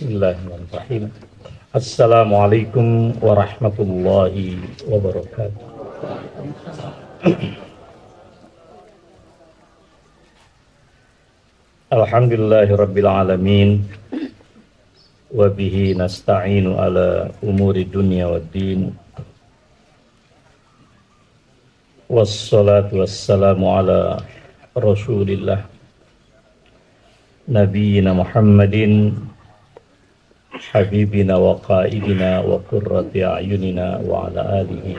Bismillahirrahmanirrahim. Assalamualaikum warahmatullahi wabarakatuh. Alhamdulillahirabbil alamin. Wa bihi nasta'inu ala umuri dunya waddin. Wassalatu wassalamu ala Rasulillah Nabiyyina Muhammadin habibina wa qaidina wa qurrati a'yunina wa ala alihi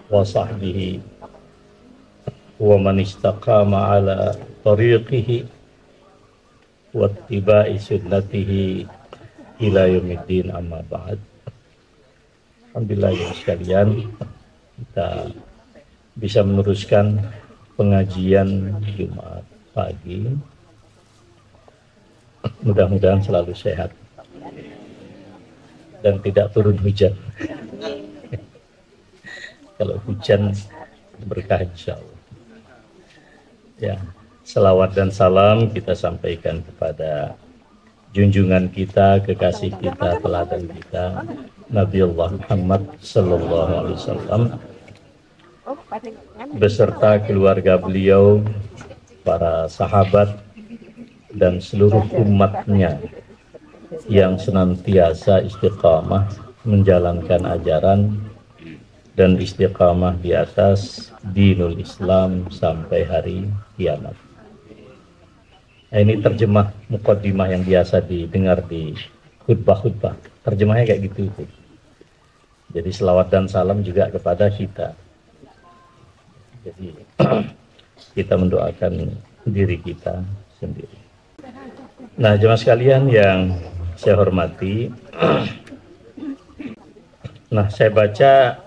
wa sahbihi wa man istaqama ala tariqihi wa ittiba'i sunnatihi ila yaumiddin, amma ba'd. Alhamdulillah ya sekalian, kita bisa meneruskan pengajian Jumat pagi. Mudah-mudahan selalu sehat dan tidak turun hujan. Kalau hujan berkah insyaallah. Ya, selawat dan salam kita sampaikan kepada junjungan kita, kekasih kita, teladan kita, Nabiullah Muhammad sallallahu alaihi wasallam beserta keluarga beliau, para sahabat dan seluruh umatnya yang senantiasa istiqamah menjalankan ajaran dan istiqamah di atas dinul Islam sampai hari kiamat. Nah, ini terjemah muqaddimah yang biasa didengar di khutbah-khutbah. Terjemahnya kayak gitu. Jadi selawat dan salam juga kepada kita. Jadi kita mendoakan diri kita sendiri. Nah, jemaah sekalian yang saya hormati, nah saya baca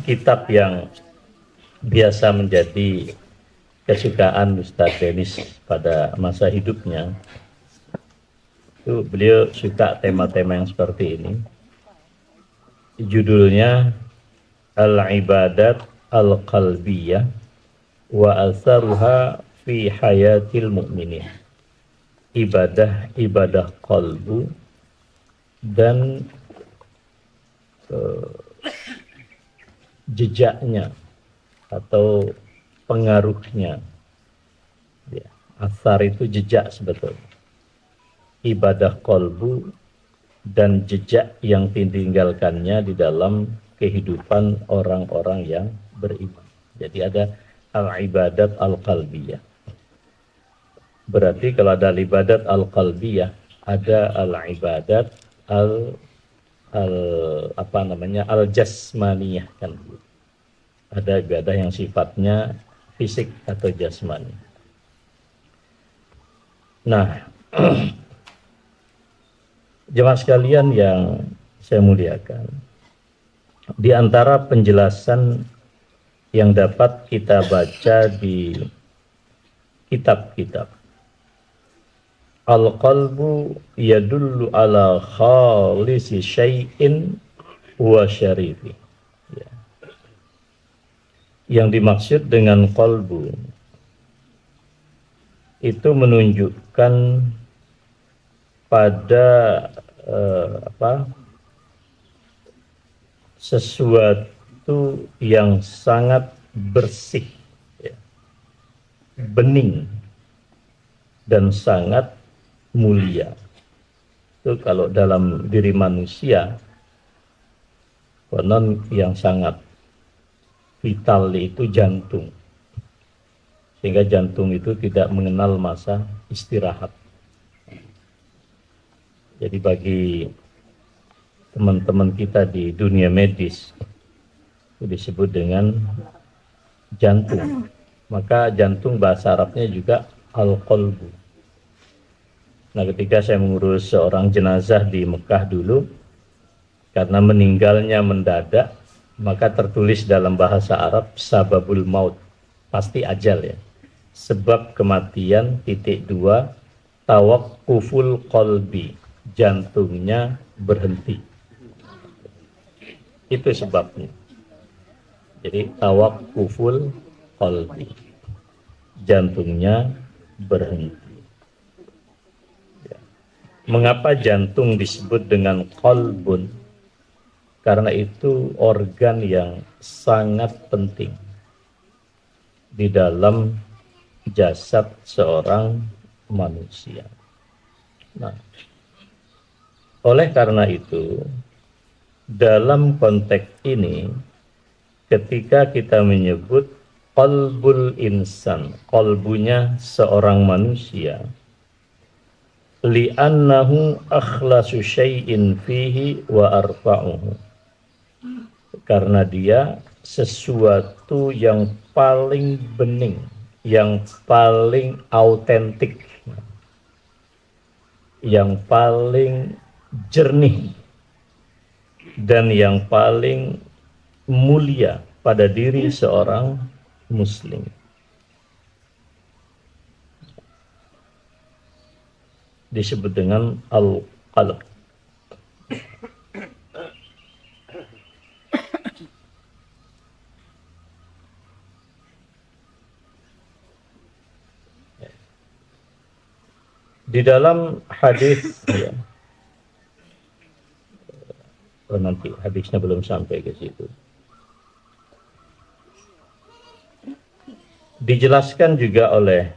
kitab yang biasa menjadi kesukaan Ustaz Denis pada masa hidupnya. Itu beliau suka tema-tema yang seperti ini. Judulnya Al-Ibadat Al-Qalbiyah wa Atharuha fi Hayatil Mu'minin. Ibadah qalbu dan jejaknya atau pengaruhnya. Ya, asar itu jejak sebetulnya. Ibadah qalbu dan jejak yang ditinggalkannya di dalam kehidupan orang-orang yang beriman. Jadi ada al-ibadat al-qalbiyah. Berarti kalau ada al-ibadat al-qalbiyah, ada al-ibadat al-jasmaniyah kan. Ada ibadah yang sifatnya fisik atau jasmani. Nah, jemaah sekalian yang saya muliakan, di antara penjelasan yang dapat kita baca di kitab-kitab, al-qalbu yadullu ala khalisi syai'in wa syarifi. Ya. Yang dimaksud dengan qalbu itu menunjukkan pada sesuatu yang sangat bersih, ya, bening dan sangat mulia. Itu kalau dalam diri manusia, konon yang sangat vital itu jantung. Sehingga jantung itu tidak mengenal masa istirahat. Jadi bagi teman-teman kita di dunia medis, itu disebut dengan jantung. Maka jantung bahasa Arabnya juga al-qalbu. Nah, ketika saya mengurus seorang jenazah di Mekah dulu, karena meninggalnya mendadak, maka tertulis dalam bahasa Arab sababul maut, pasti ajal ya. Sebab kematian (2) tawaqquful qalbi, jantungnya berhenti. Itu sebabnya. Jadi tawaqquful qalbi, jantungnya berhenti. Mengapa jantung disebut dengan qalbun? Karena itu organ yang sangat penting di dalam jasad seorang manusia. Nah, oleh karena itu, dalam konteks ini, ketika kita menyebut qalbul insan, qalbunya seorang manusia, li'annahu akhlasu syai'in fihi wa arfa'uhu, karena dia sesuatu yang paling bening, yang paling autentik, yang paling jernih, dan yang paling mulia pada diri seorang muslim. Disebut dengan al-qalb. Di dalam hadis, ya, nanti hadisnya belum sampai ke situ. Dijelaskan juga oleh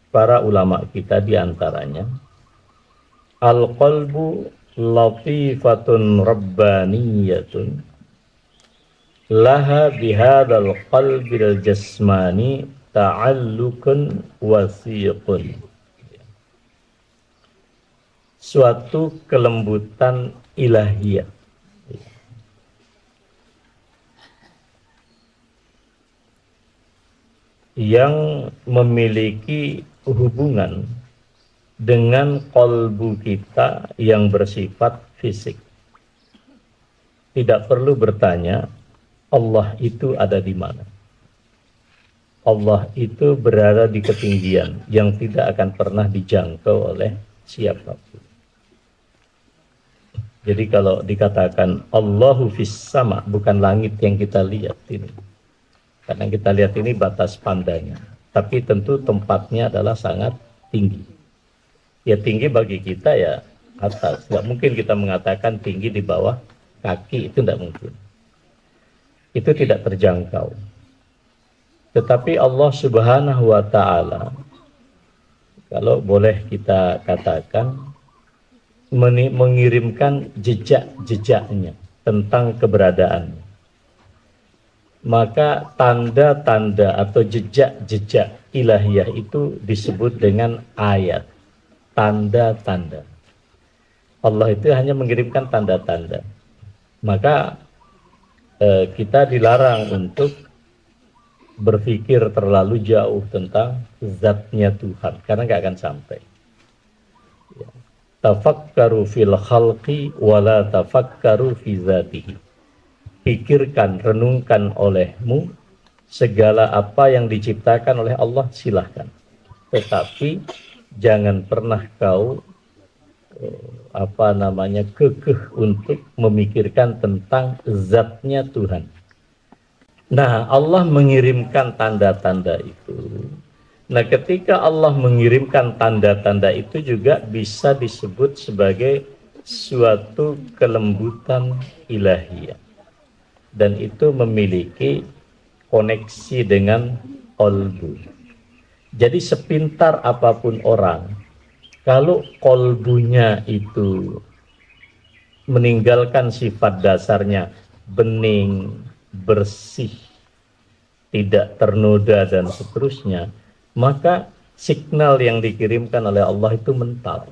para ulama kita, di antaranya al-qalbu latifatun rabbaniyatun laha bihadzal qalbil jasmani ta'allukun wasiqun. Suatu kelembutan ilahiyah yang memiliki hubungan dengan kolbu kita yang bersifat fisik. Tidak perlu bertanya Allah itu ada di mana. Allah itu berada di ketinggian yang tidak akan pernah dijangkau oleh siapapun. Jadi kalau dikatakan Allahu fis sama, bukan langit yang kita lihat ini. Karena kita lihat ini batas pandangnya. Tapi tentu tempatnya adalah sangat tinggi. Ya tinggi bagi kita ya atas. Nggak mungkin kita mengatakan tinggi di bawah kaki, itu tidak mungkin. Itu tidak terjangkau. Tetapi Allah Subhanahu wa Ta'ala, kalau boleh kita katakan, mengirimkan jejak-jejaknya tentang keberadaannya. Maka tanda-tanda atau jejak-jejak ilahiyah itu disebut dengan ayat, tanda-tanda. Allah itu hanya mengirimkan tanda-tanda. Maka kita dilarang untuk berpikir terlalu jauh tentang zatnya Tuhan, karena nggak akan sampai. Tafakkaru fil khalqi wala tafakkaru fi zatihi. Pikirkan, renungkan olehmu segala apa yang diciptakan oleh Allah, silahkan. Tetapi jangan pernah kau kekeh untuk memikirkan tentang zatnya Tuhan. Nah, Allah mengirimkan tanda-tanda itu. Nah, ketika Allah mengirimkan tanda-tanda itu juga bisa disebut sebagai suatu kelembutan ilahiyah. Dan itu memiliki koneksi dengan qalbu. Jadi sepintar apapun orang, kalau qalbunya itu meninggalkan sifat dasarnya bening, bersih, tidak ternoda dan seterusnya, maka signal yang dikirimkan oleh Allah itu mental.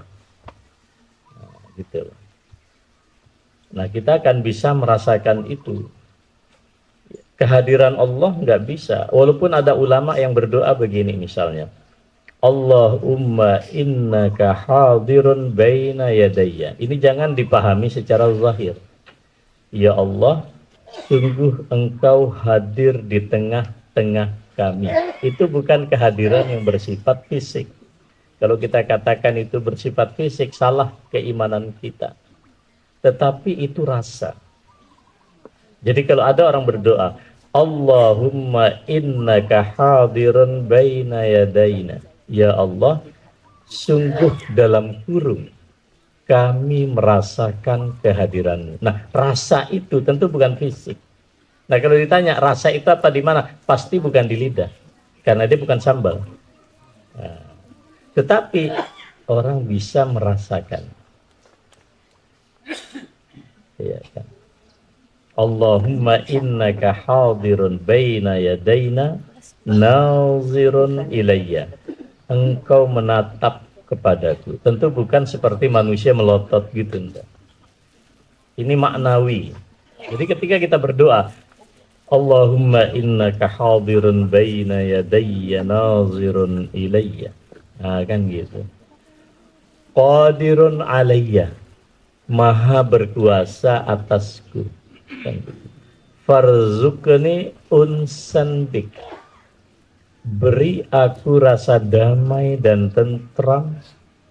Nah, gitu. Nah, kita akan bisa merasakan itu. Kehadiran Allah nggak bisa. Walaupun ada ulama yang berdoa begini misalnya, Allahumma innaka hadirun baina yadayya. Ini jangan dipahami secara zahir. Ya Allah, sungguh engkau hadir di tengah-tengah kami. Itu bukan kehadiran yang bersifat fisik. Kalau kita katakan itu bersifat fisik, salah keimanan kita. Tetapi itu rasa. Jadi kalau ada orang berdoa, Allahumma innaka hadirun baina yadayna. Ya Allah, sungguh dalam kurung kami merasakan kehadiranmu. Nah, rasa itu tentu bukan fisik. Nah, kalau ditanya rasa itu apa di mana? Pasti bukan di lidah. Karena dia bukan sambal. Nah, tetapi orang bisa merasakan. Ya kan? Allahumma innaka hadirun baina yadayna nazirun ilayya. Engkau menatap kepadaku. Tentu bukan seperti manusia melotot gitu, enggak. Ini maknawi. Jadi ketika kita berdoa, Allahumma innaka hadirun baina yadayya nazirun ilayya. Nah, kan gitu. Qadirun alayya. Maha berkuasa atasku. Kan gitu. Farzukni unsan bik. Beri aku rasa damai dan tentram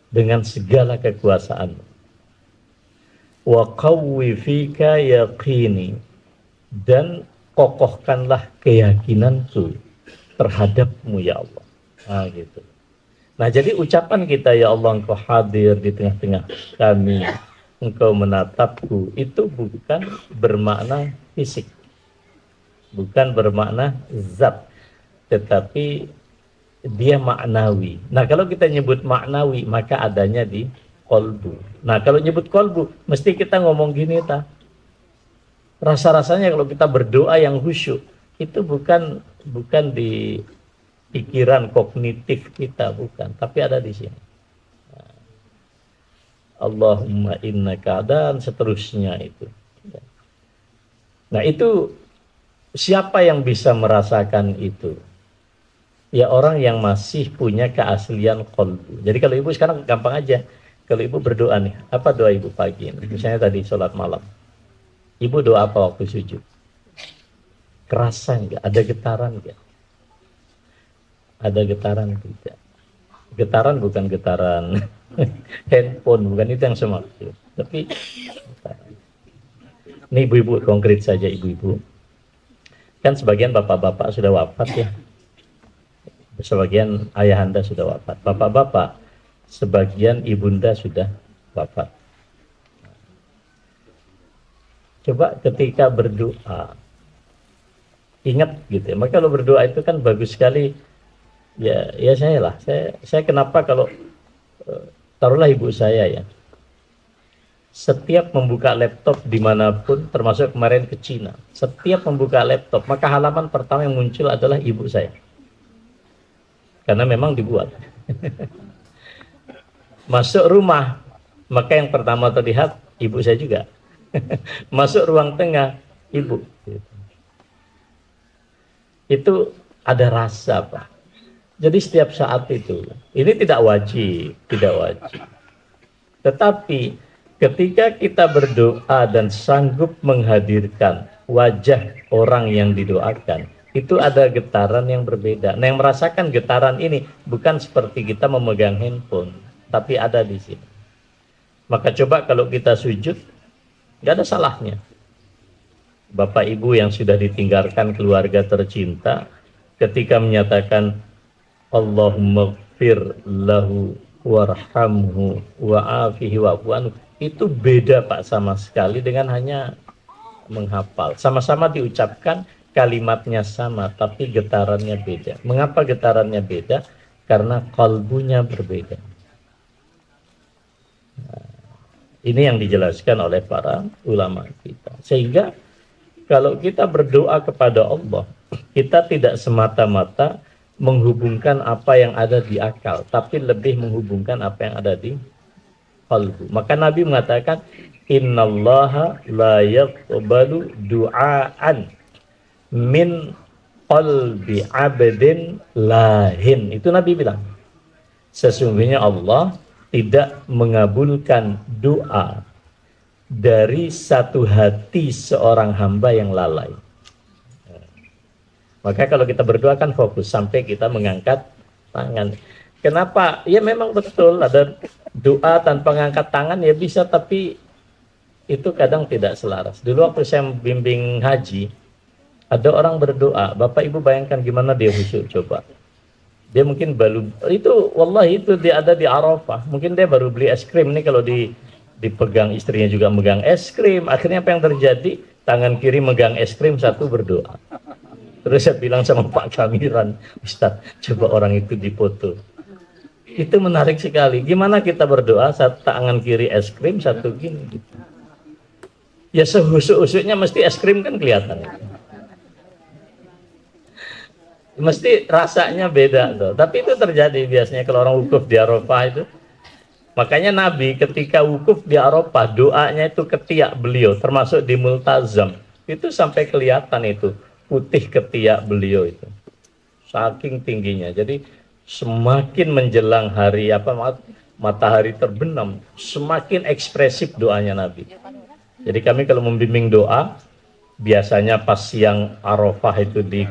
dengan segala kekuasaanmu. Wa qawwi fika yaqini. Dan kokohkanlah keyakinanku terhadapmu ya Allah. Nah, gitu. Nah, jadi ucapan kita, ya Allah engkau hadir di tengah-tengah kami, engkau menatapku, itu bukan bermakna fisik, bukan bermakna zat, tetapi dia maknawi. Nah, kalau kita nyebut maknawi, maka adanya di kolbu. Nah, kalau nyebut kolbu, mesti kita ngomong gini, rasa-rasanya kalau kita berdoa yang khusyuk, itu bukan di pikiran kognitif kita, bukan, tapi ada di sini. Allahumma innaka, dan seterusnya itu. Nah, itu siapa yang bisa merasakan itu? Ya orang yang masih punya keaslian qalbu. Jadi kalau ibu sekarang gampang aja. Kalau ibu berdoa nih, apa doa ibu pagi ini? Misalnya tadi sholat malam. Ibu doa apa waktu sujud? Kerasa enggak? Ada getaran enggak? Ada getaran tidak? Getaran bukan getaran handphone, bukan itu yang saya maksud. Tapi ini ibu-ibu konkret saja, ibu-ibu. Kan sebagian bapak-bapak sudah wafat ya. Sebagian ayahanda sudah wafat. Bapak-bapak, sebagian ibunda sudah wafat. Coba ketika berdoa, ingat gitu ya. Maka kalau berdoa itu kan bagus sekali. Ya saya lah. Saya kenapa kalau taruhlah ibu saya ya. Setiap membuka laptop dimanapun, termasuk kemarin ke Cina, setiap membuka laptop, maka halaman pertama yang muncul adalah ibu saya. Karena memang dibuat. Masuk rumah, maka yang pertama terlihat ibu saya juga. Masuk ruang tengah, ibu. Itu ada rasa, Pak. Jadi setiap saat itu, ini tidak wajib. Tetapi ketika kita berdoa dan sanggup menghadirkan wajah orang yang didoakan, itu ada getaran yang berbeda. Nah, yang merasakan getaran ini bukan seperti kita memegang handphone, tapi ada di sini. Maka coba kalau kita sujud, nggak ada salahnya. Bapak Ibu yang sudah ditinggalkan keluarga tercinta, ketika menyatakan Allahumma gfir lahu warhamhu wa'afihi wa'fu anhu, itu beda Pak sama sekali dengan hanya menghafal. Sama-sama diucapkan, kalimatnya sama, tapi getarannya beda. Mengapa getarannya beda? Karena kalbunya berbeda. Nah, ini yang dijelaskan oleh para ulama kita. Sehingga kalau kita berdoa kepada Allah, kita tidak semata-mata menghubungkan apa yang ada di akal, tapi lebih menghubungkan apa yang ada di kalbu. Maka Nabi mengatakan, innallaha la yaqbalu du'aan min qalbi abdin lahin. Itu Nabi bilang, sesungguhnya Allah tidak mengabulkan doa dari satu hati seorang hamba yang lalai. Maka kalau kita berdoa kan fokus sampai kita mengangkat tangan. Kenapa? Ya memang betul ada doa tanpa mengangkat tangan ya bisa, tapi itu kadang tidak selaras. Dulu waktu saya bimbing haji, ada orang berdoa, Bapak Ibu bayangkan gimana dia khusyuk coba. Dia mungkin baru, itu wallahi itu dia ada di Arafah, mungkin dia baru beli es krim nih kalau di dipegang istrinya juga megang es krim. Akhirnya apa yang terjadi? Tangan kiri megang es krim, satu berdoa. Terus saya bilang sama Pak Kamiran, Ustadz, coba orang itu dipoto. Itu menarik sekali. Gimana kita berdoa, satu tangan kiri es krim, satu gini. Ya sehusuk-husuknya mesti es krim kan kelihatan. Mesti rasanya beda tuh. Tapi itu terjadi biasanya kalau orang wukuf di Arafah itu. Makanya Nabi ketika wukuf di Arafah, doanya itu ketiak beliau, termasuk di Multazam. Itu sampai kelihatan itu, putih ketiak beliau itu. Saking tingginya. Jadi semakin menjelang hari matahari terbenam, semakin ekspresif doanya Nabi. Jadi kami kalau membimbing doa, biasanya pas siang Arafah itu di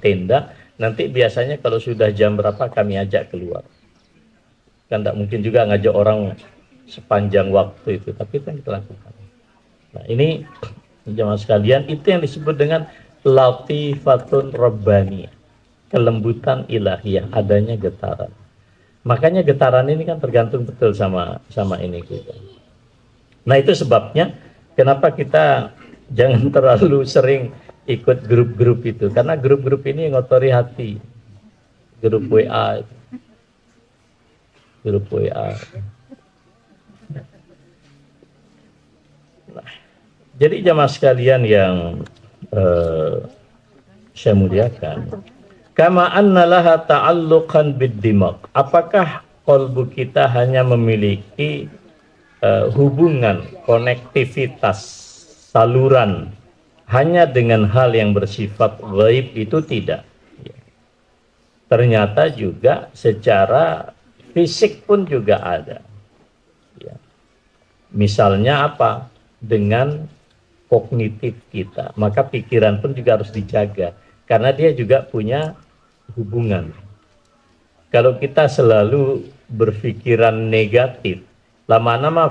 tenda, nanti biasanya kalau sudah jam berapa kami ajak keluar. Kan tidak mungkin juga ngajak orang sepanjang waktu itu, tapi itu yang kita lakukan. Nah ini jemaah sekalian, itu yang disebut dengan latifatun rabbani, kelembutan ilahiyah, adanya getaran. Makanya getaran ini kan tergantung betul sama ini kita. Nah itu sebabnya kenapa kita jangan terlalu sering ikut grup-grup itu, karena grup-grup ini ngotori hati. Grup WA, grup WA. Nah, jadi jamaah sekalian yang saya muliakan, kama anna laha ta'alluqan bid-dimag. Apakah qalbu kita hanya memiliki hubungan, konektivitas, saluran hanya dengan hal yang bersifat gaib? Itu tidak. Ternyata juga secara fisik pun juga ada. Ya. Misalnya apa? Dengan kognitif kita, maka pikiran pun juga harus dijaga, karena dia juga punya hubungan. Kalau kita selalu berpikiran negatif, lama-lama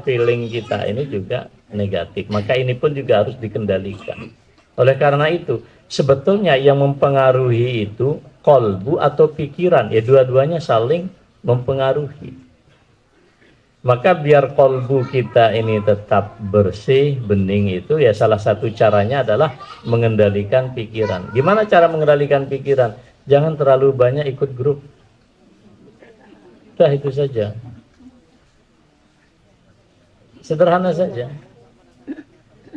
feeling kita ini juga negatif, maka ini pun juga harus dikendalikan. Oleh karena itu, sebetulnya yang mempengaruhi itu qalbu atau pikiran, ya dua-duanya saling mempengaruhi. Maka biar qalbu kita ini tetap bersih, bening, itu ya salah satu caranya adalah mengendalikan pikiran. Gimana cara mengendalikan pikiran? Jangan terlalu banyak ikut grup. Udah itu saja. Sederhana saja.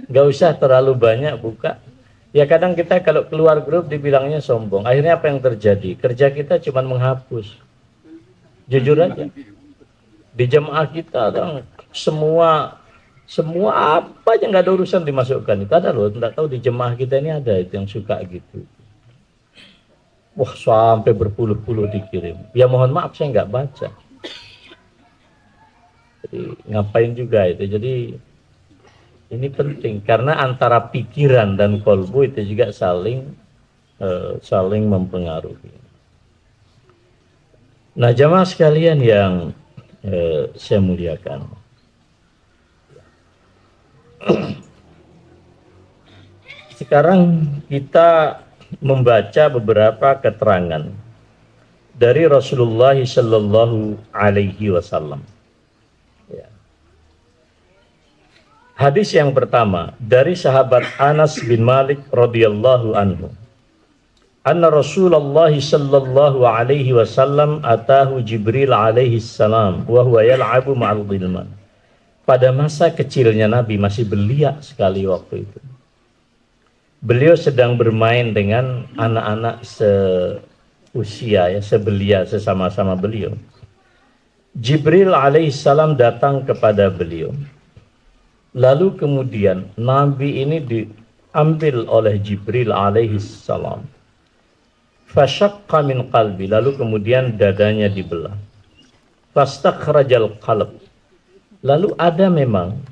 Gak usah terlalu banyak buka. Ya kadang kita kalau keluar grup dibilangnya sombong. Akhirnya apa yang terjadi? Kerja kita cuma menghapus. Jujur aja. Di jemaah kita semua apa aja nggak ada urusan dimasukkan. Itu ada loh, nggak tahu di jemaah kita ini ada itu yang suka gitu. Wah sampai berpuluh-puluh dikirim. Ya mohon maaf saya nggak baca. Jadi ngapain juga itu. Jadi ini penting karena antara pikiran dan kolbu itu juga saling mempengaruhi. Nah jamaah sekalian yang saya muliakan, sekarang kita membaca beberapa keterangan dari Rasulullah Sallallahu Alaihi Wasallam. Hadis yang pertama dari sahabat Anas bin Malik radhiyallahu anhu. Anna Rasulullah sallallahu alaihi wasallam atahu Jibril alaihi salam wa huwa yal'abu ma'al ghilman. Pada masa kecilnya Nabi masih belia sekali waktu itu. Beliau sedang bermain dengan anak-anak seusia ya, sebelia sesama-sama beliau. Jibril alaihi salam datang kepada beliau. Lalu kemudian Nabi ini diambil oleh Jibril alaihi salam. Fasyaqqa min qalbi, lalu kemudian dadanya dibelah. Fastakhrajal qalb, lalu ada memang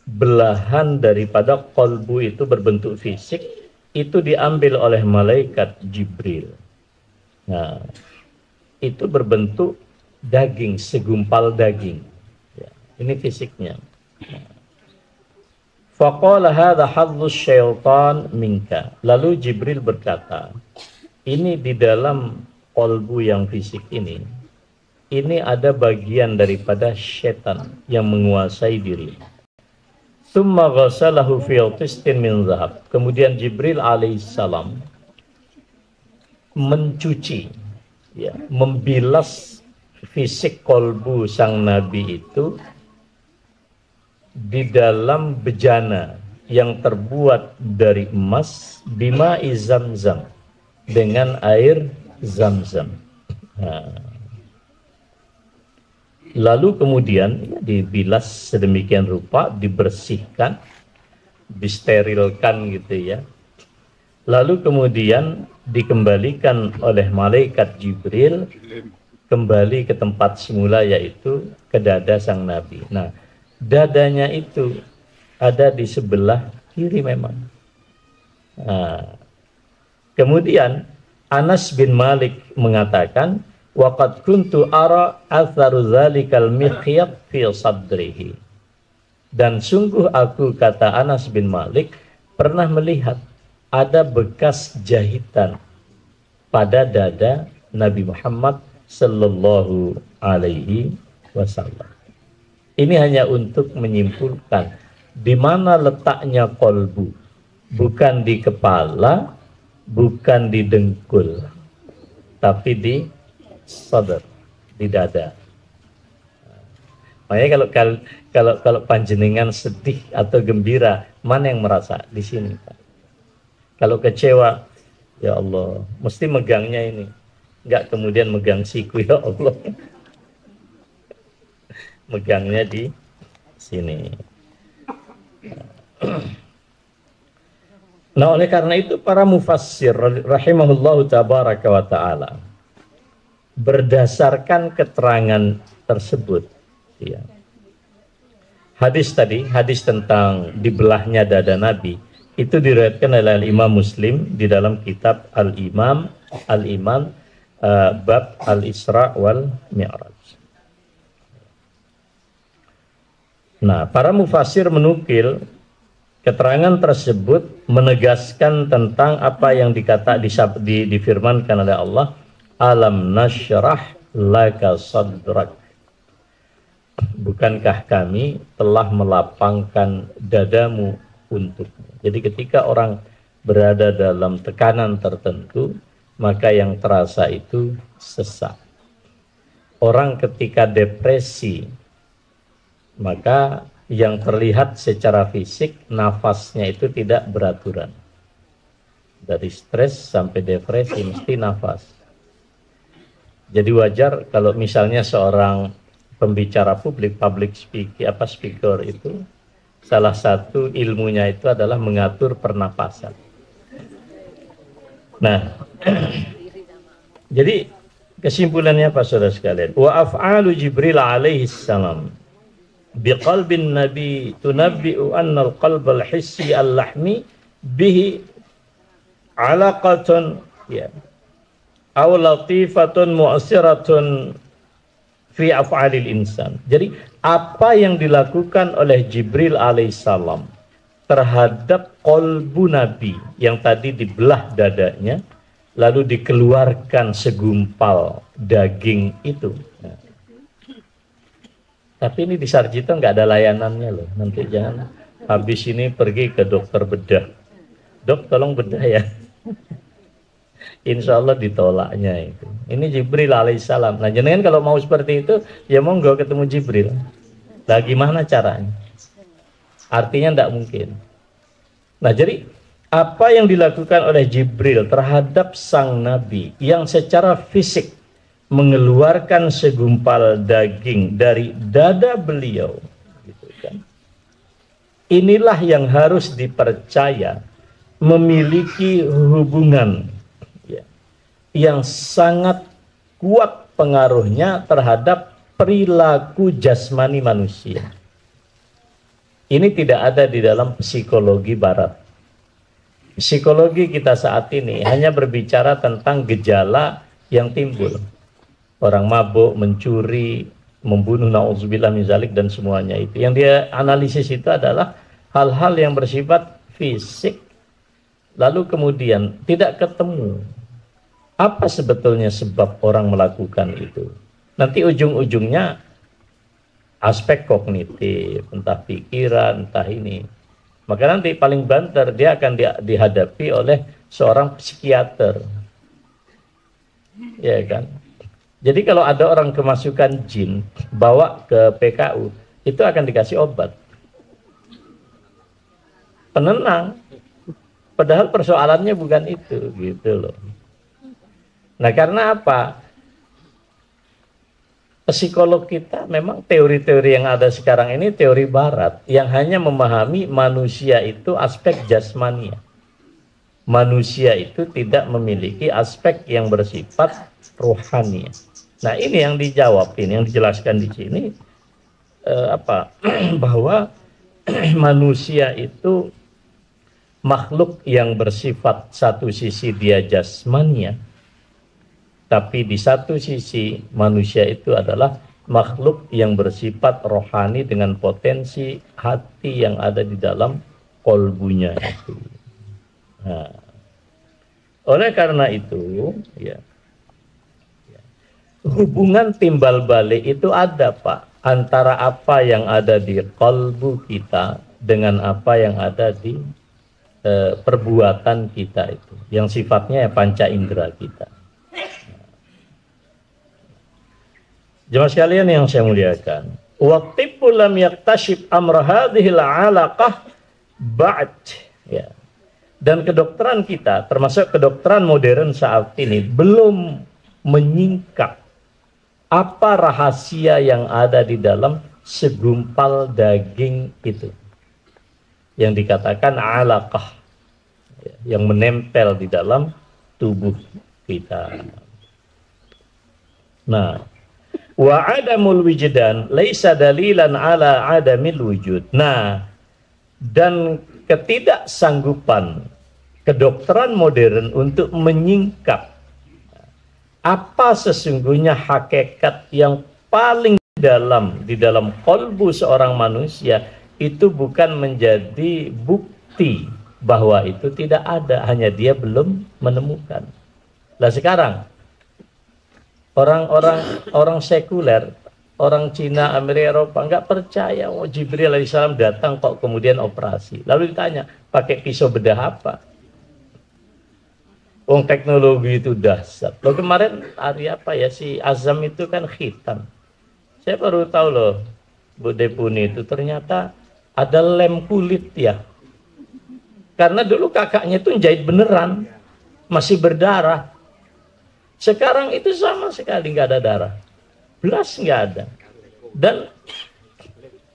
belahan daripada qalbu itu berbentuk fisik, itu diambil oleh malaikat Jibril. Nah, itu berbentuk daging, segumpal daging. Ya, ini fisiknya. Faqala hadha hadzus syaitan minka. Lalu Jibril berkata, ini di dalam kolbu yang fisik ini, ini ada bagian daripada setan yang menguasai diri. Tsumma ghasalahu fi tistin min zahab. Kemudian Jibril alaihissalam mencuci, ya, membilas fisik kolbu sang nabi itu di dalam bejana yang terbuat dari emas, bima Zamzam, dengan air Zamzam. Nah, lalu kemudian ya, dibilas sedemikian rupa, dibersihkan, disterilkan gitu ya. Lalu kemudian dikembalikan oleh malaikat Jibril kembali ke tempat semula, yaitu ke dada sang nabi. Nah, dadanya itu ada di sebelah kiri memang. Nah, kemudian Anas bin Malik mengatakan, waqad kuntu ara atharu dzalikal mikhyat fi sadrihi. Dan sungguh aku, kata Anas bin Malik, pernah melihat ada bekas jahitan pada dada Nabi Muhammad sallallahu alaihi wasallam. Ini hanya untuk menyimpulkan di mana letaknya kolbu, bukan di kepala, bukan di dengkul, tapi di sadar, di dada. Makanya kalau panjenengan sedih atau gembira, mana yang merasa? Di sini, Pak. Kalau kecewa, ya Allah, mesti megangnya ini, enggak kemudian megang siku, ya Allah. Megangnya di sini. Nah, oleh karena itu para mufassir rahimahullahu tabaraka wa ta'ala berdasarkan keterangan tersebut, ya, hadis tadi, hadis tentang dibelahnya dada Nabi, itu diriwayatkan oleh Imam Muslim di dalam kitab Al-Iman bab Al-Isra wal Mi'raj. Nah, para mufassir menukil keterangan tersebut menegaskan tentang apa yang difirmankan oleh Allah, alam nasyrah laka sadrak. Bukankah kami telah melapangkan dadamu untukmu. Jadi ketika orang berada dalam tekanan tertentu, maka yang terasa itu sesak. Orang ketika depresi, maka yang terlihat secara fisik nafasnya itu tidak beraturan. Dari stres sampai depresi mesti nafas. Jadi wajar kalau misalnya seorang pembicara publik, speaker itu, salah satu ilmunya itu adalah mengatur pernapasan. Nah, jadi kesimpulannya apa saudara sekalian? Wa af'alu Jibril alaihi salam biqalbin nabi tunabbi'u anna al-qalb al-hissi al-lahmi bihi alaqatun, ya, aw latifatun mu'asiratun fi af'alil insan. Jadi apa yang dilakukan oleh Jibril alaihissalam terhadap kolbu Nabi yang tadi dibelah dadanya, lalu dikeluarkan segumpal daging itu. Nah, tapi ini di Sarjito nggak ada layanannya loh. Nanti jangan habis ini pergi ke dokter bedah. Dok, tolong bedah ya. Insya Allah ditolaknya itu. Ini Jibril alaihissalam. Nah, jenengan kalau mau seperti itu, ya monggo ketemu Jibril. Nah, gimana caranya? Artinya tidak mungkin. Nah, jadi apa yang dilakukan oleh Jibril terhadap sang Nabi yang secara fisik mengeluarkan segumpal daging dari dada beliau, gitu kan? Inilah yang harus dipercaya memiliki hubungan yang sangat kuat pengaruhnya terhadap perilaku jasmani manusia. Ini tidak ada di dalam psikologi barat. Psikologi kita saat ini hanya berbicara tentang gejala yang timbul. Orang mabuk, mencuri, membunuh, na'udzubillah min zalik, dan semuanya itu. Yang dia analisis itu adalah hal-hal yang bersifat fisik, lalu kemudian tidak ketemu apa sebetulnya sebab orang melakukan itu. Nanti ujung-ujungnya aspek kognitif, entah pikiran, entah ini. Maka nanti paling banter dia akan dihadapi oleh seorang psikiater. Ya kan? Jadi kalau ada orang kemasukan jin, bawa ke PKU, itu akan dikasih obat penenang. Padahal persoalannya bukan itu, gitu loh. Nah, karena apa? Psikolog kita memang teori-teori yang ada sekarang ini teori barat yang hanya memahami manusia itu aspek jasmania. Manusia itu tidak memiliki aspek yang bersifat rohani. Nah, ini yang dijawab, ini yang dijelaskan di sini bahwa manusia itu makhluk yang bersifat satu sisi dia jasmania, tapi di satu sisi manusia itu adalah makhluk yang bersifat rohani dengan potensi hati yang ada di dalam kolbunya itu. Nah, oleh karena itu, ya, hubungan timbal balik itu ada, Pak, antara apa yang ada di kolbu kita dengan apa yang ada di perbuatan kita itu, yang sifatnya ya panca indera kita. Jemaah sekalian yang saya muliakan, waqtifu lam yaktashif amra hadhil alaqah ba'd, ya. Dan kedokteran kita, termasuk kedokteran modern saat ini, belum menyingkap apa rahasia yang ada di dalam segumpal daging itu, yang dikatakan alaqah, yang menempel di dalam tubuh kita. Nah, wa adamul wujdan laisa dalilan ala adamil wujud. Nah, dan ketidaksanggupan kedokteran modern untuk menyingkap apa sesungguhnya hakikat yang paling dalam di dalam kolbu seorang manusia, itu bukan menjadi bukti bahwa itu tidak ada, hanya dia belum menemukan. Nah, sekarang orang sekuler, orang Cina, Amerika, Eropa nggak percaya Jibril alaihissalam datang kok kemudian operasi. Lalu ditanya, pakai pisau bedah apa? Teknologi itu dahsyat. Loh, kemarin hari apa ya, si Azam itu kan khitan. Saya baru tahu loh, Bu Depuni itu ternyata ada lem kulit ya. Karena dulu kakaknya itu jahit beneran, masih berdarah. Sekarang itu sama sekali nggak ada darah, belas nggak ada. Dan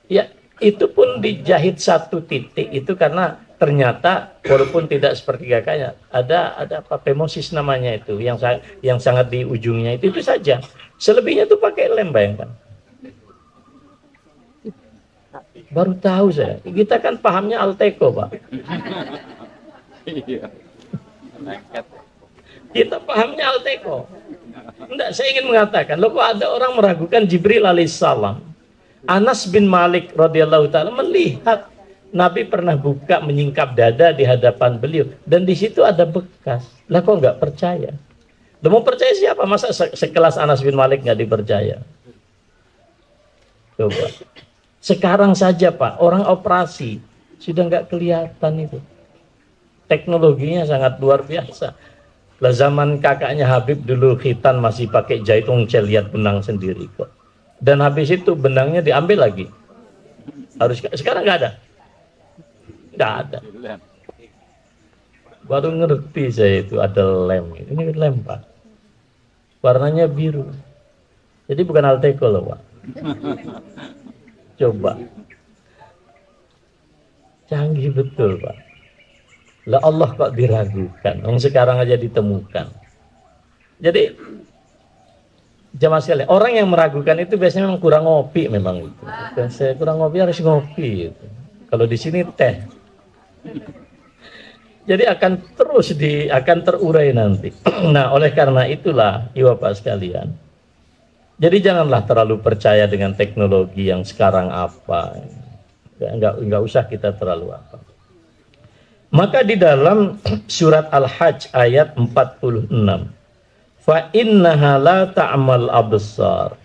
ya itu pun dijahit satu titik itu karena ternyata walaupun tidak seperti kakaknya, ada apa, pemosis namanya itu, yang sangat di ujungnya itu saja. Selebihnya itu pakai lem, bayangkan. Baru tahu saya. Kita kan pahamnya Alteco, Pak. Kita pahamnya Alteco. Enggak, saya ingin mengatakan, loh, kok ada orang meragukan Jibril alaihissalam. Anas bin Malik radhiyallahu taala melihat Nabi pernah buka menyingkap dada di hadapan beliau, dan di situ ada bekas. Lah kok nggak percaya? Lo mau percaya siapa? Masa sekelas Anas bin Malik nggak dipercaya? Coba. Sekarang saja, Pak, orang operasi sudah nggak kelihatan itu. Teknologinya sangat luar biasa. Lah zaman kakaknya Habib dulu khitan masih pakai jahit, saya lihat benang sendiri kok. Dan habis itu benangnya diambil lagi. Harus, sekarang nggak ada. Nggak ada. Baru ngerti saya itu ada lem. Ini lem, Pak. Warnanya biru. Jadi bukan Alteco loh, Pak. Coba. Canggih betul, Pak. Lah Allah kok diragukan? Sekarang aja ditemukan. Jadi jamaah sekalian, orang yang meragukan itu biasanya memang kurang ngopi memang itu. Dan saya kurang ngopi, harus ngopi itu. Kalau di sini teh. Jadi akan terus akan terurai nanti. Nah, oleh karena itulah, Bapak sekalian, jadi janganlah terlalu percaya dengan teknologi yang sekarang apa. Enggak usah kita terlalu apa. Maka di dalam surat Al-Hajj ayat 46, fa innaha la ta'mal absar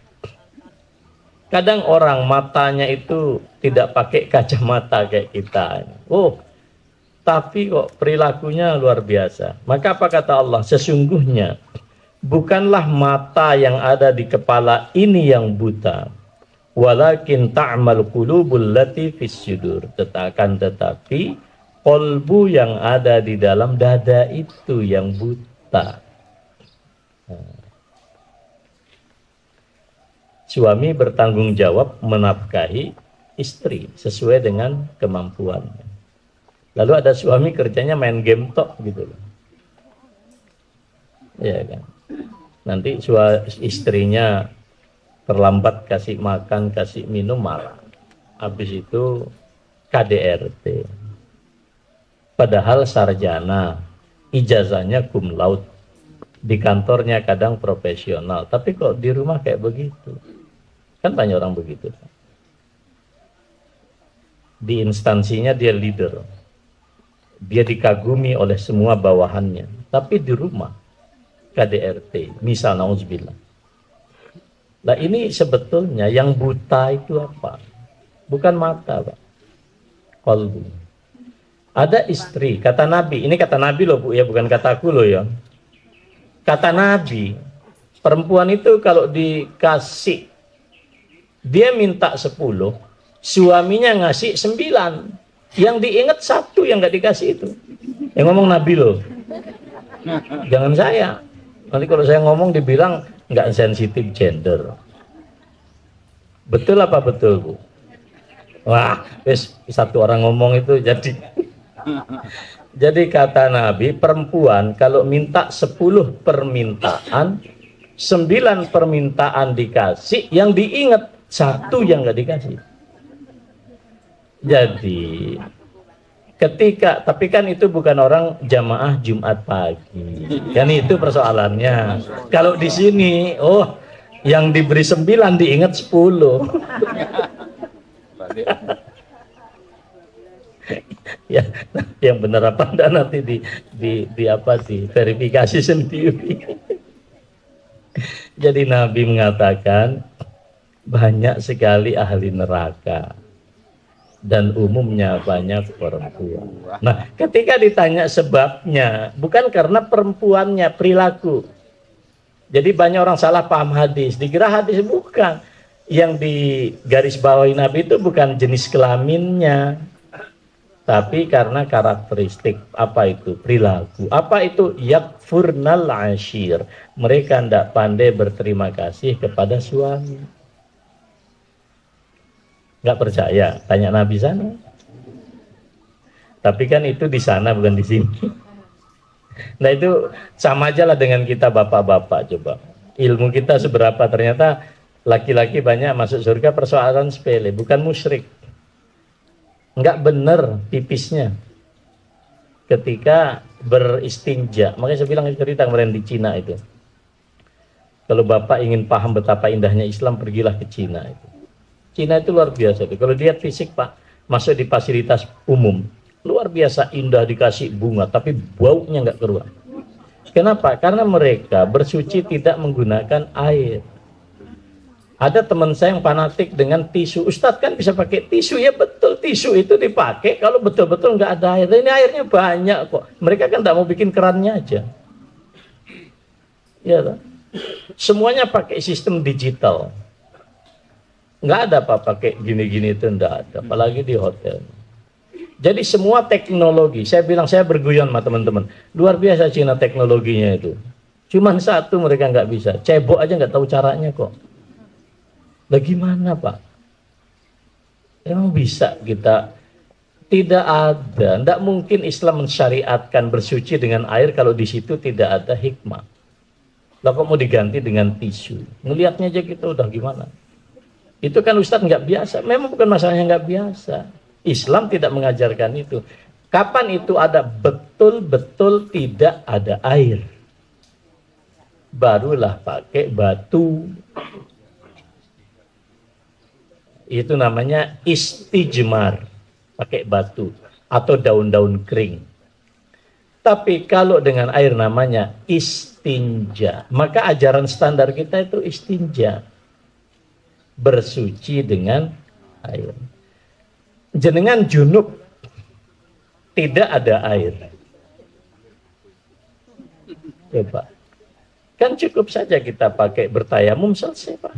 Kadang orang matanya itu tidak pakai kacamata kayak kita. Oh, tapi kok perilakunya luar biasa. Maka apa kata Allah? Sesungguhnya bukanlah mata yang ada di kepala ini yang buta, walakin ta'mal qulubul lati fis sudur. Tetapi kolbu yang ada di dalam dada itu yang buta. Suami bertanggung jawab menafkahi istri sesuai dengan kemampuannya. Lalu ada suami kerjanya main game tok gitu loh. Ya kan. Nanti istrinya terlambat kasih makan, kasih minum marah. Habis itu KDRT. Padahal sarjana, ijazahnya cum laude. Di kantornya kadang profesional, tapi kok di rumah kayak begitu. Kan banyak orang begitu. Di instansinya dia leader. Dia dikagumi oleh semua bawahannya. Tapi di rumah KDRT, misal nauzubillah. Nah ini sebetulnya yang buta itu apa? Bukan mata, Pak. Qalbu. Ada istri, kata Nabi, ini kata Nabi loh Bu ya, bukan kataku loh ya. Kata Nabi, perempuan itu kalau dikasih, dia minta 10, suaminya ngasih 9. Yang diingat 1 yang nggak dikasih itu. Yang ngomong Nabi loh. Jangan saya. Nanti kalau saya ngomong dibilang nggak sensitif gender. Betul apa betul Bu? Wah, satu orang ngomong itu jadi. Jadi kata Nabi, perempuan kalau minta 10 permintaan, 9 permintaan dikasih, yang diingat 1 yang nggak dikasih. Jadi ketika, tapi kan itu bukan orang jamaah Jumat pagi, kan itu persoalannya. Kalau di sini, oh yang diberi 9 diingat 10. Ya, yang benar apa enggak nanti di apa di verifikasi sendiri. Jadi Nabi mengatakan banyak sekali ahli neraka dan umumnya banyak perempuan. Nah, ketika ditanya sebabnya, bukan karena perempuannya, perilaku. Jadi banyak orang salah paham hadis, dikira hadis, bukan. Yang di garis bawahi Nabi itu bukan jenis kelaminnya, tapi karena karakteristik. Apa itu? Perilaku. Apa itu? Yakfurnal ashir. Mereka tidak pandai berterima kasih kepada suami. Nggak percaya? Tanya Nabi sana. Tapi kan itu di sana bukan di sini. Nah itu sama aja lah dengan kita bapak-bapak. Coba ilmu kita seberapa, ternyata laki-laki banyak masuk surga persoalan sepele, bukan musyrik. Nggak bener pipisnya ketika beristinja. Makanya saya bilang cerita kemarin di Cina itu. Kalau bapak ingin paham betapa indahnya Islam, pergilah ke Cina itu. Cina itu luar biasa itu. Kalau lihat fisik Pak, masuk di fasilitas umum, luar biasa indah, dikasih bunga, tapi baunya nggak keluar. Kenapa? Karena mereka bersuci tidak menggunakan air. Ada teman saya yang fanatik dengan tisu. Ustadz kan bisa pakai tisu, ya betul, tisu itu dipakai kalau betul-betul nggak ada air. Ini airnya banyak kok. Mereka kan nggak mau bikin kerannya aja. Ya, kan? Semuanya pakai sistem digital. Nggak ada apa pakai gini-gini itu, nggak ada. Apalagi di hotel. Jadi semua teknologi, saya bilang saya berguyon sama teman-teman. Luar biasa Cina teknologinya itu. Cuman satu mereka nggak bisa. Cebok aja nggak tahu caranya kok. Bagaimana Pak? Emang bisa kita? Tidak ada. Tidak mungkin Islam mensyariatkan bersuci dengan air kalau di situ tidak ada hikmah. Lah kok mau diganti dengan tisu? Ngelihatnya aja kita udah gimana? Itu kan Ustadz nggak biasa. Memang bukan masalahnya nggak biasa. Islam tidak mengajarkan itu. Kapan itu ada betul-betul tidak ada air? Barulah pakai batu. Itu namanya istijmar. Pakai batu. Atau daun-daun kering. Tapi kalau dengan air namanya istinja. Maka ajaran standar kita itu istinja. bersuci dengan air. Jenengan junub, tidak ada air. Coba. Kan cukup saja kita pakai bertayamum, selesai Pak.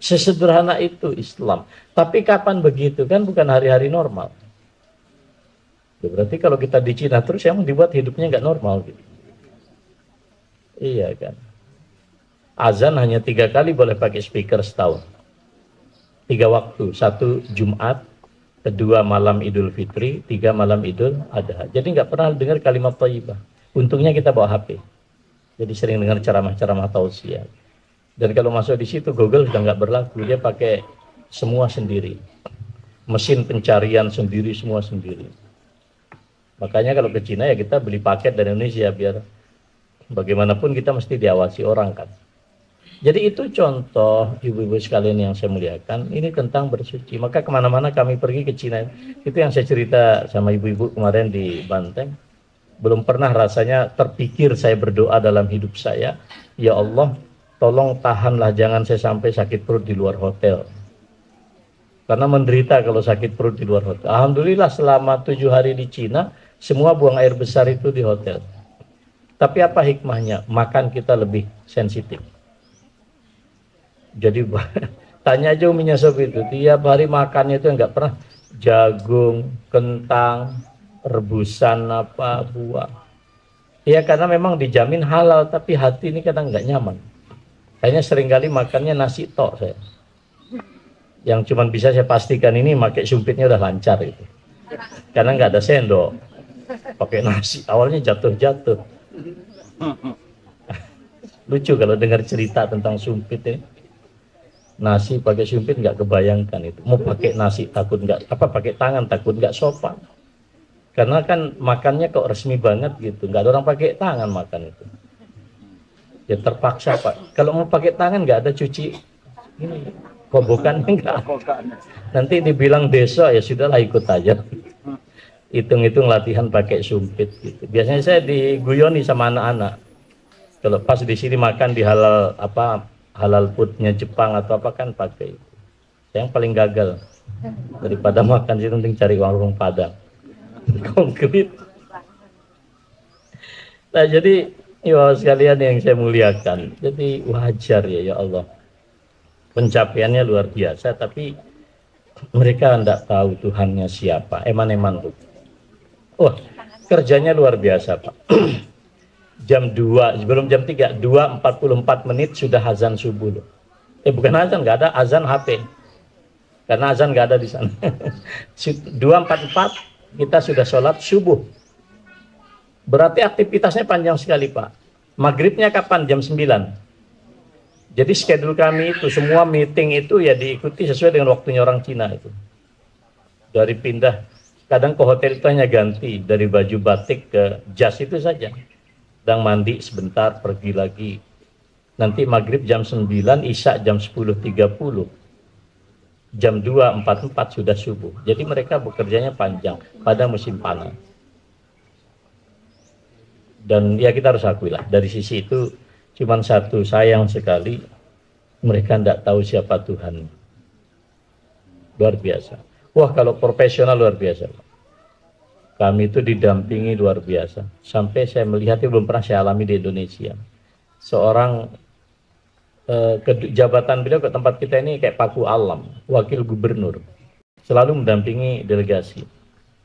Sesederhana itu Islam. Tapi kapan begitu? Kan bukan hari-hari normal. Berarti kalau kita di Cina terus yang dibuat hidupnya nggak normal gitu. Iya kan. Azan hanya 3 kali boleh pakai speaker setahun. 3 waktu. 1 Jumat, 2 malam Idul Fitri, 3 malam Idul Adha. Jadi nggak pernah dengar kalimat thayyibah. Untungnya kita bawa HP. Jadi sering dengar ceramah-ceramah tausiah. Dan kalau masuk di situ Google sudah nggak berlaku. Dia pakai semua sendiri. Mesin pencarian sendiri, semua sendiri. Makanya kalau ke Cina ya kita beli paket dari Indonesia biar bagaimanapun kita mesti diawasi orang kan. Jadi itu contoh ibu-ibu sekalian yang saya muliakan. Ini tentang bersuci. Maka kemana-mana kami pergi ke Cina. Itu yang saya cerita sama ibu-ibu kemarin di Banteng. Belum pernah rasanya terpikir saya berdoa dalam hidup saya. Ya Allah, tolong tahanlah jangan saya sampai sakit perut di luar hotel. Karena menderita kalau sakit perut di luar hotel. Alhamdulillah selama 7 hari di Cina, semua buang air besar itu di hotel. Tapi apa hikmahnya? Makan kita lebih sensitif. Jadi tanya aja Uminya Sofi itu, tiap hari makannya itu nggak pernah jagung, kentang, rebusan apa, buah. Ya karena memang dijamin halal, tapi hati ini kadang nggak nyaman. Kayaknya seringkali makannya nasi tok saya. Yang cuman bisa saya pastikan ini pakai sumpitnya udah lancar gitu. Karena nggak ada sendok. Pakai nasi, awalnya jatuh-jatuh. Lucu kalau dengar cerita tentang sumpit ini. Nasi pakai sumpit nggak kebayangkan itu. Mau pakai nasi takut nggak, apa pakai tangan takut nggak sopan. Karena kan makannya kok resmi banget gitu. Nggak ada orang pakai tangan makan itu. Ya terpaksa Pak. Kalau mau pakai tangan nggak ada cuci ini kobokannya nggak. Nanti dibilang besok ya sudahlah ikut aja. Hitung-hitung latihan pakai sumpit gitu. Biasanya saya diguyoni sama anak-anak. Kalau pas di sini makan di halal apa halal foodnya Jepang atau apa kan pakai itu. Yang paling gagal daripada makan sih penting cari warung Padang konkret. Nah jadi ya sekalian yang saya muliakan, jadi wajar ya Allah pencapaiannya luar biasa, tapi mereka tidak tahu Tuhannya siapa. Eman-eman tuh. Wah kerjanya luar biasa Pak. Jam 2, sebelum jam 3, 2:44 sudah azan subuh loh. Bukan azan, nggak ada azan HP. Karena azan nggak ada di sana. 2:44 kita sudah sholat subuh. Berarti aktivitasnya panjang sekali Pak. Maghribnya kapan? Jam 9. Jadi schedule kami itu, semua meeting itu ya diikuti sesuai dengan waktunya orang Cina itu. Dari pindah, kadang ke hotel itu hanya ganti, dari baju batik ke jas itu saja. Sedang mandi sebentar, pergi lagi. Nanti maghrib jam 9, isya jam 10.30. Jam 2:44 sudah subuh. Jadi mereka bekerjanya panjang pada musim panas. Dan ya kita harus akui lah, dari sisi itu cuman satu, sayang sekali mereka tidak tahu siapa Tuhan. Luar biasa. Wah kalau profesional luar biasa. Kami itu didampingi luar biasa. Sampai saya melihat itu belum pernah saya alami di Indonesia. Seorang jabatan beliau ke tempat kita ini kayak Paku Alam, wakil gubernur. Selalu mendampingi delegasi.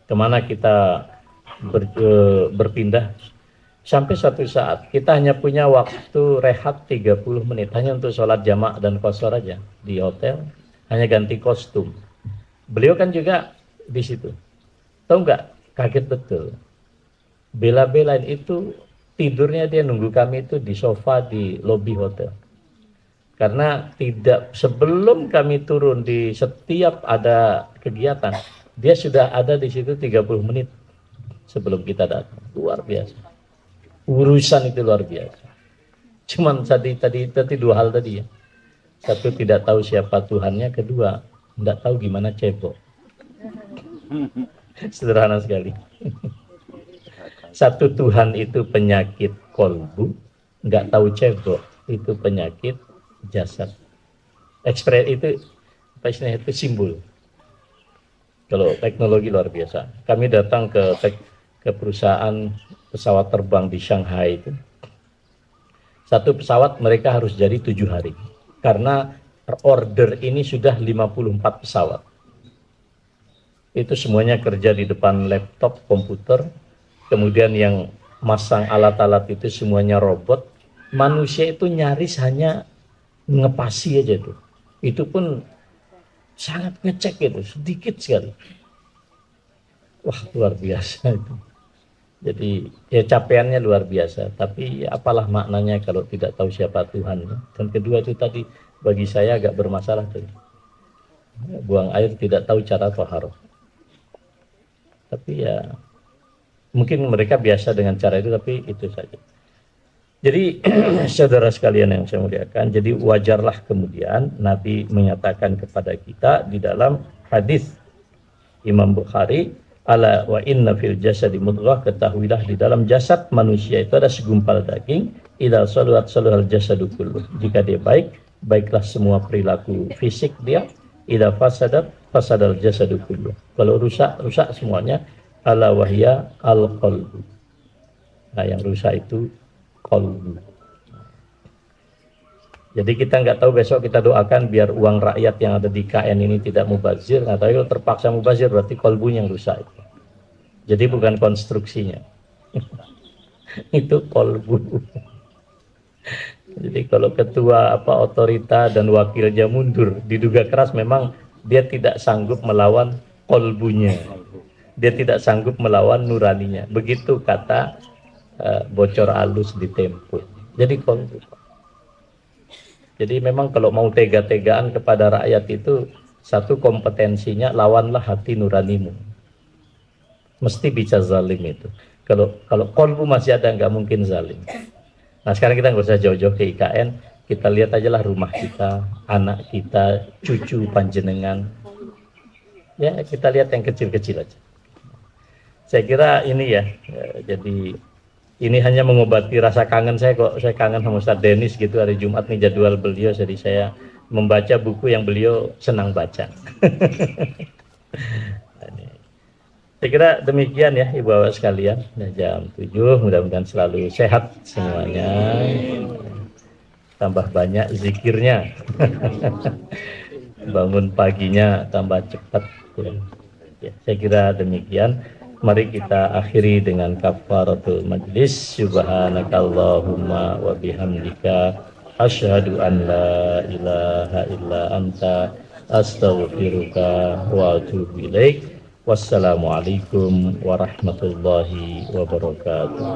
Kemana kita berpindah. Sampai suatu saat kita hanya punya waktu rehat 30 menit. Hanya untuk sholat jamak dan qashar aja di hotel. Hanya ganti kostum. Beliau kan juga di situ. Tahu nggak? Kaget betul. Bela-belain itu tidurnya dia nunggu kami itu di sofa di lobi hotel. Karena tidak sebelum kami turun di setiap ada kegiatan, dia sudah ada di situ 30 menit sebelum kita datang. Luar biasa. Urusan itu luar biasa. Cuman tadi dua hal tadi ya. Satu tidak tahu siapa Tuhannya, kedua tidak tahu gimana cebok. Sederhana sekali. Satu Tuhan itu penyakit kolbu, nggak tahu cebok itu penyakit jasad. Ekspres itu apa istilahnya itu simbol. Kalau teknologi luar biasa. Kami datang ke perusahaan pesawat terbang di Shanghai itu. Satu pesawat mereka harus jadi 7 hari. Karena order ini sudah 54 pesawat. Itu semuanya kerja di depan laptop, komputer. Kemudian yang masang alat-alat itu semuanya robot. Manusia itu nyaris hanya ngepasi aja tuh. Itu pun sangat ngecek itu, sedikit sekali. Wah, luar biasa itu. Jadi ya capaiannya luar biasa, tapi apalah maknanya kalau tidak tahu siapa Tuhan. Dan kedua itu tadi bagi saya agak bermasalah tadi. Buang air tidak tahu cara taharah. Tapi ya mungkin mereka biasa dengan cara itu, tapi itu saja. Jadi saudara sekalian yang saya muliakan, jadi wajarlah kemudian Nabi menyatakan kepada kita di dalam hadis Imam Bukhari, ala wa inna fil jasadi mudghah, ketahuilah di dalam jasad manusia itu ada segumpal daging, idza saluhat saluhal jasadu kulluh. Jika dia baik, baiklah semua perilaku fisik dia, idza fasadat fasadal jasadu kulluh. Kalau rusak, rusak semuanya. Ala wahya al qalbu. Nah, yang rusak itu qalbu. Jadi kita nggak tahu, besok kita doakan biar uang rakyat yang ada di KN ini tidak mubazir. Nah, tapi kalau terpaksa mubazir berarti qalbunya yang rusak. Jadi bukan konstruksinya. Itu qalbu. Jadi kalau ketua otorita dan wakilnya mundur, diduga keras memang dia tidak sanggup melawan qalbunya. Dia tidak sanggup melawan nuraninya. Begitu kata bocor halus di Tempo. Jadi qalbu. Jadi memang kalau mau tega-tegaan kepada rakyat itu, satu kompetensinya lawanlah hati nuranimu. Mesti bisa zalim itu. Kalau qalbu masih ada, nggak mungkin zalim. Nah sekarang kita nggak usah jauh-jauh ke IKN, kita lihat aja lah rumah kita, anak kita, cucu panjenengan. Ya kita lihat yang kecil-kecil aja. Saya kira ini ya, jadi ini hanya mengobati rasa kangen saya kok. Saya kangen sama Ustadz Denis gitu, hari Jumat nih jadwal beliau, jadi saya membaca buku yang beliau senang baca. Saya kira demikian ya Ibu Bapak sekalian. Nah, jam 7, mudah-mudahan selalu sehat semuanya. Tambah banyak zikirnya. Bangun paginya tambah cepat. Ya, saya kira demikian. Mari kita akhiri dengan kafaratul majlis. Subhanakallahumma wa bihamdika asyhadu an la ilaha illa anta astaghfiruka wa atubu ilaik. Wassalamualaikum warahmatullahi wabarakatuh.